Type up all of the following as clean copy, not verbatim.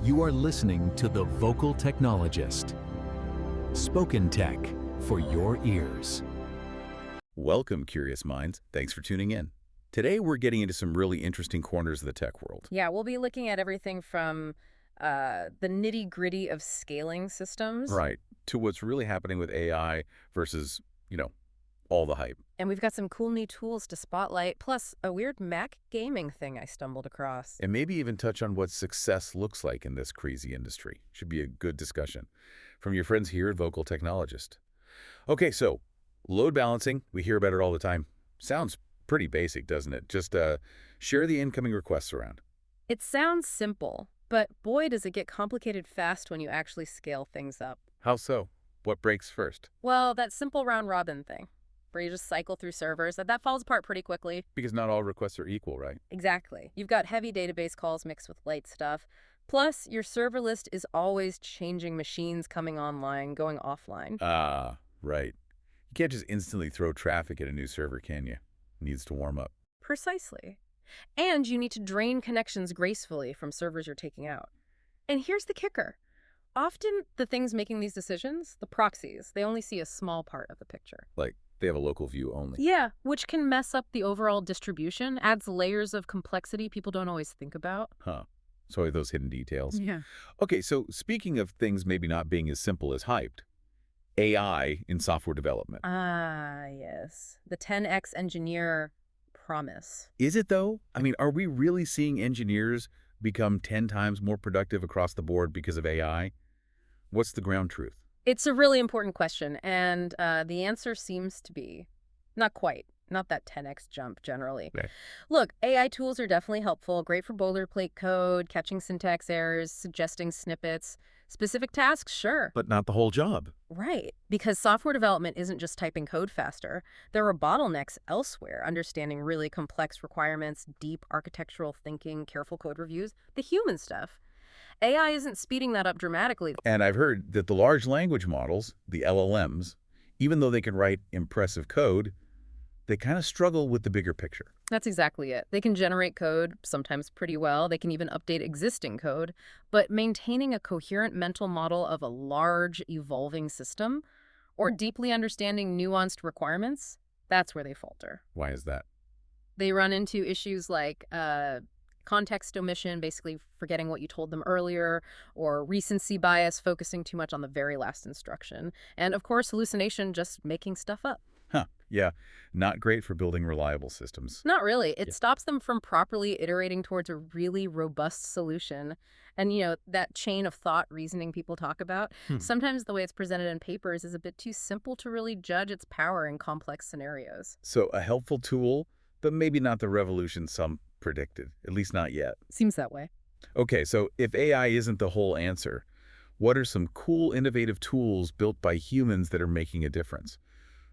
You are listening to The Vocal Technologist. Spoken tech for your ears. Welcome, curious minds. Thanks for tuning in. Today, we're getting into some really interesting corners of the tech world. Yeah, we'll be looking at everything from the nitty-gritty of scaling systems. Right. To what's really happening with AI versus, all the hype. And we've got some cool new tools to spotlight, plus a weird Mac gaming thing I stumbled across. And maybe even touch on what success looks like in this crazy industry. Should be a good discussion. From your friends here at Vocal Technologist. Okay, so load balancing, we hear about it all the time. Sounds pretty basic, doesn't it? Just share the incoming requests around. It sounds simple, but boy, does it get complicated fast when you actually scale things up. How so? What breaks first? Well, that simple round-robin thing, where you just cycle through servers, that falls apart pretty quickly. Because not all requests are equal, right? Exactly. You've got heavy database calls mixed with light stuff. Plus, your server list is always changing, machines coming online, going offline. Ah, right. You can't just instantly throw traffic at a new server, can you? It needs to warm up. Precisely. And you need to drain connections gracefully from servers you're taking out. And here's the kicker. Often, the things making these decisions, the proxies, they only see a small part of the picture. Like, they have a local view only. Yeah, which can mess up the overall distribution, adds layers of complexity people don't always think about. Huh. Sorry, those hidden details. Yeah. Okay, so speaking of things maybe not being as simple as hyped, AI in software development. Ah, yes. The 10x engineer promise. Is it, though? I mean, are we really seeing engineers become 10 times more productive across the board because of AI? What's the ground truth? It's a really important question, and the answer seems to be not quite. Not that 10x jump, generally. Okay. Look, AI tools are definitely helpful, great for boilerplate code, catching syntax errors, suggesting snippets. Specific tasks, sure. But not the whole job. Right, because software development isn't just typing code faster. There are bottlenecks elsewhere, understanding really complex requirements, deep architectural thinking, careful code reviews, the human stuff. AI isn't speeding that up dramatically. And I've heard that the large language models, the LLMs, even though they can write impressive code, they kind of struggle with the bigger picture. That's exactly it. They can generate code, sometimes pretty well. They can even update existing code. But maintaining a coherent mental model of a large, evolving system, or deeply understanding nuanced requirements, that's where they falter. Why is that? They run into issues like context omission, basically forgetting what you told them earlier, or recency bias, focusing too much on the very last instruction. And of course, hallucination, just making stuff up. Huh. Yeah, not great for building reliable systems. Not really. It Yeah. stops them from properly iterating towards a really robust solution. And, that chain of thought reasoning people talk about, sometimes the way it's presented in papers is a bit too simple to really judge its power in complex scenarios. So a helpful tool, but maybe not the revolution some predicted, at least not yet. Seems that way. Okay, so if AI isn't the whole answer, what are some cool, innovative tools built by humans that are making a difference?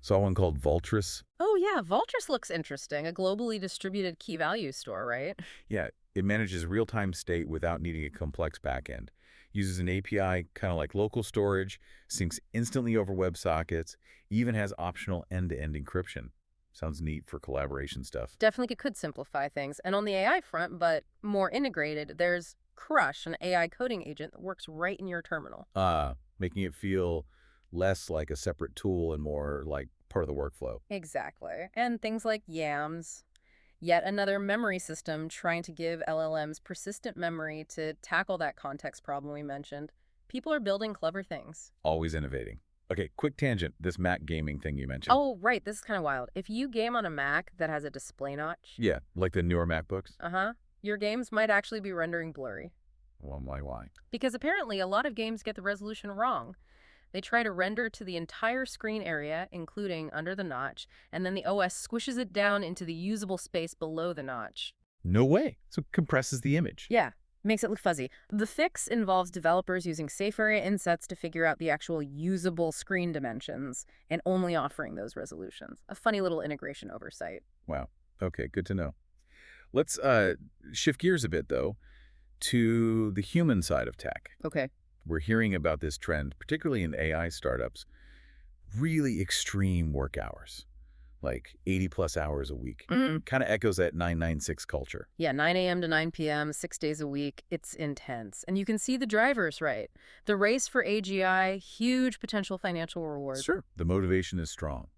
Saw one called Vaultrice. Oh, yeah. Vaultrice looks interesting. A globally distributed key value store, right? Yeah, it manages real-time state without needing a complex backend. Uses an API kind of like local storage, syncs instantly over WebSockets, even has optional end-to-end encryption. Sounds neat for collaboration stuff. Definitely could simplify things. And on the AI front, but more integrated, there's Crush, an AI coding agent that works right in your terminal. Making it feel less like a separate tool and more like part of the workflow. Exactly. And things like YAMS, yet another memory system trying to give LLMs persistent memory to tackle that context problem we mentioned. People are building clever things. Always innovating. Okay, quick tangent, this Mac gaming thing you mentioned. Oh, right. This is kind of wild. If you game on a Mac that has a display notch, Yeah, like the newer MacBooks. your games might actually be rendering blurry. Well, why? Because apparently a lot of games get the resolution wrong. They try to render to the entire screen area, including under the notch, and then the OS squishes it down into the usable space below the notch. No way. So it compresses the image. Yeah, makes it look fuzzy. The fix involves developers using safe area insets to figure out the actual usable screen dimensions and only offering those resolutions. A funny little integration oversight. Wow. Okay, good to know. Let's shift gears a bit, though, to the human side of tech. Okay. We're hearing about this trend, particularly in AI startups, really extreme work hours. like 80 plus hours a week. Mhm. Kind of echoes that 996 culture. Yeah, 9 a.m. to 9 p.m., 6 days a week. It's intense. And you can see the drivers, right? The race for AGI, huge potential financial reward. Sure. The motivation is strong.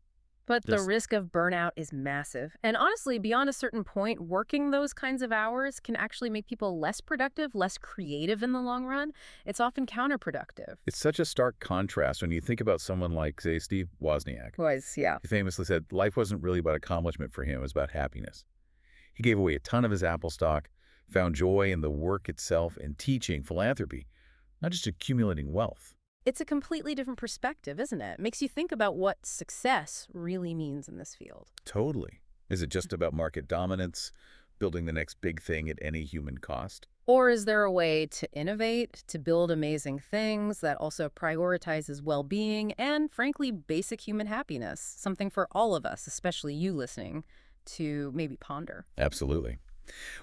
But the Just risk of burnout is massive. And honestly, beyond a certain point, working those kinds of hours can actually make people less productive, less creative in the long run. It's often counterproductive. it's such a stark contrast when you think about someone like, say, Steve Wozniak. Boys, yeah. He famously said life wasn't really about accomplishment for him, it was about happiness. He gave away a ton of his Apple stock, found joy in the work itself and teaching philanthropy, not just accumulating wealth. It's a completely different perspective, isn't it? Makes you think about what success really means in this field. Totally. Is it just about market dominance, building the next big thing at any human cost? Or is there a way to innovate, to build amazing things that also prioritizes well-being and, frankly, basic human happiness? Something for all of us, especially you listening, to maybe ponder. Absolutely.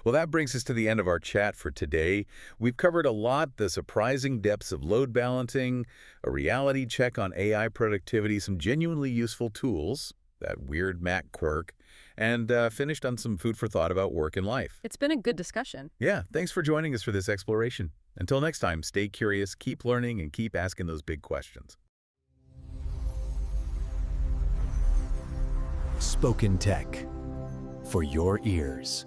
Well, that brings us to the end of our chat for today. We've covered a lot, the surprising depths of load balancing, a reality check on AI productivity, some genuinely useful tools, that weird Mac quirk, and finished on some food for thought about work and life. It's been a good discussion. Yeah, thanks for joining us for this exploration. Until next time, stay curious, keep learning, and keep asking those big questions. Spoken Tech for your ears.